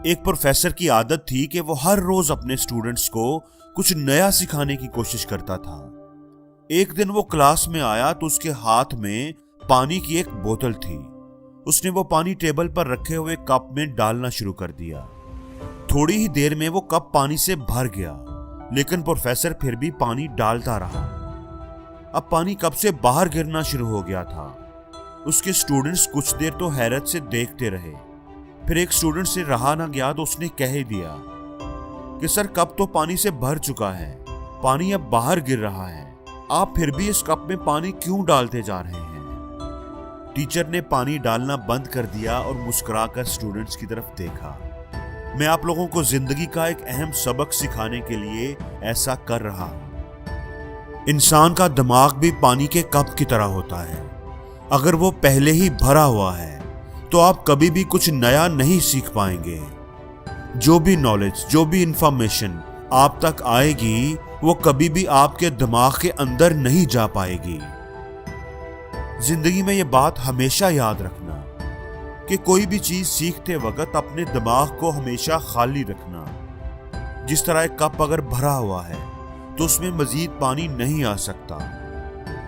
ایک پروفیسر کی عادت تھی کہ وہ ہر روز اپنے اسٹوڈنٹس کو کچھ نیا سکھانے کی کوشش کرتا تھا۔ ایک دن وہ کلاس میں آیا تو اس کے ہاتھ میں پانی کی ایک بوتل تھی۔ اس نے وہ پانی ٹیبل پر رکھے ہوئے کپ میں ڈالنا شروع کر دیا۔ تھوڑی ہی دیر میں وہ کپ پانی سے بھر گیا، لیکن پروفیسر پھر بھی پانی ڈالتا رہا۔ اب پانی کپ سے باہر گرنا شروع ہو گیا تھا۔ اس کے اسٹوڈنٹس کچھ دیر تو حیرت سے دیکھتے رہے۔ پھر ایک اسٹوڈنٹ سے رہا نہ گیا تو اس نے کہہ دیا کہ سر کپ تو پانی سے بھر چکا ہے، پانی اب باہر گر رہا ہے، آپ پھر بھی اس کپ میں پانی کیوں ڈالتے جا رہے ہیں؟ ٹیچر نے پانی ڈالنا بند کر دیا اور مسکرا کر اسٹوڈنٹس کی طرف دیکھا۔ میں آپ لوگوں کو زندگی کا ایک اہم سبق سکھانے کے لیے ایسا کر رہا ہوں۔ انسان کا دماغ بھی پانی کے کپ کی طرح ہوتا ہے۔ اگر وہ پہلے ہی بھرا ہوا ہے تو آپ کبھی بھی کچھ نیا نہیں سیکھ پائیں گے۔ جو بھی نالج، جو بھی انفارمیشن آپ تک آئے گی وہ کبھی بھی آپ کے دماغ کے اندر نہیں جا پائے گی۔ زندگی میں یہ بات ہمیشہ یاد رکھنا کہ کوئی بھی چیز سیکھتے وقت اپنے دماغ کو ہمیشہ خالی رکھنا۔ جس طرح ایک کپ اگر بھرا ہوا ہے تو اس میں مزید پانی نہیں آ سکتا۔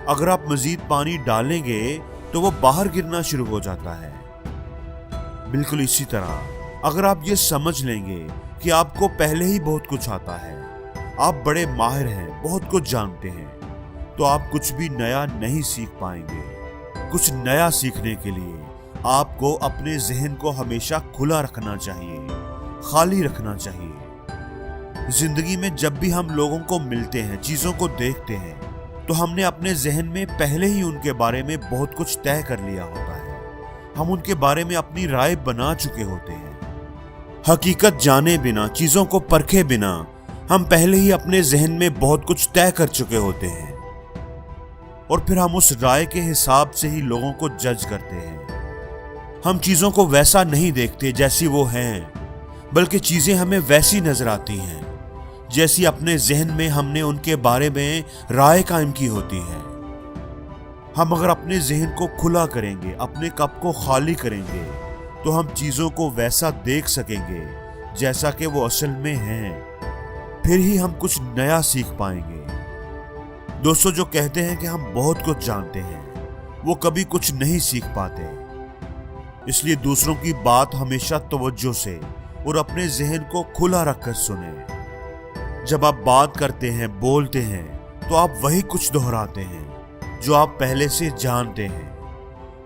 اگر آپ مزید پانی ڈالیں گے تو وہ باہر گرنا شروع ہو جاتا ہے۔ بالکل اسی طرح اگر آپ یہ سمجھ لیں گے کہ آپ کو پہلے ہی بہت کچھ آتا ہے، آپ بڑے ماہر ہیں، بہت کچھ جانتے ہیں، تو آپ کچھ بھی نیا نہیں سیکھ پائیں گے۔ کچھ نیا سیکھنے کے لیے آپ کو اپنے ذہن کو ہمیشہ کھلا رکھنا چاہیے، خالی رکھنا چاہیے۔ زندگی میں جب بھی ہم لوگوں کو ملتے ہیں، چیزوں کو دیکھتے ہیں، تو ہم نے اپنے ذہن میں پہلے ہی ان کے بارے میں بہت کچھ طے کر لیا ہوتا ہے۔ ہم ان کے بارے میں اپنی رائے بنا چکے ہوتے ہیں۔ حقیقت جانے بنا، چیزوں کو پرکھے بنا، ہم پہلے ہی اپنے ذہن میں بہت کچھ طے کر چکے ہوتے ہیں، اور پھر ہم اس رائے کے حساب سے ہی لوگوں کو جج کرتے ہیں۔ ہم چیزوں کو ویسا نہیں دیکھتے جیسی وہ ہیں، بلکہ چیزیں ہمیں ویسی نظر آتی ہیں جیسی اپنے ذہن میں ہم نے ان کے بارے میں رائے قائم کی ہوتی ہے۔ ہم اگر اپنے ذہن کو کھلا کریں گے، اپنے کپ کو خالی کریں گے، تو ہم چیزوں کو ویسا دیکھ سکیں گے جیسا کہ وہ اصل میں ہیں۔ پھر ہی ہم کچھ نیا سیکھ پائیں گے۔ دوستو، جو کہتے ہیں کہ ہم بہت کچھ جانتے ہیں، وہ کبھی کچھ نہیں سیکھ پاتے۔ اس لیے دوسروں کی بات ہمیشہ توجہ سے اور اپنے ذہن کو کھلا رکھ کر سنیں۔ جب آپ بات کرتے ہیں، بولتے ہیں، تو آپ وہی کچھ دہراتے ہیں جو آپ پہلے سے جانتے ہیں،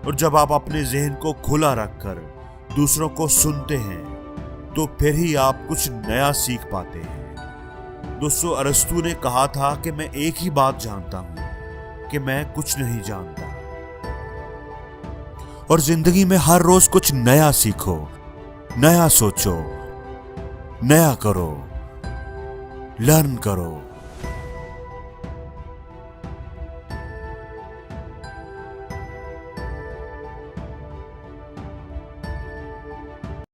اور جب آپ اپنے ذہن کو کھلا رکھ کر دوسروں کو سنتے ہیں تو پھر ہی آپ کچھ نیا سیکھ پاتے ہیں۔ دوستو، ارسطو نے کہا تھا کہ میں ایک ہی بات جانتا ہوں کہ میں کچھ نہیں جانتا۔ اور زندگی میں ہر روز کچھ نیا سیکھو، نیا سوچو، نیا کرو، لرن کرو۔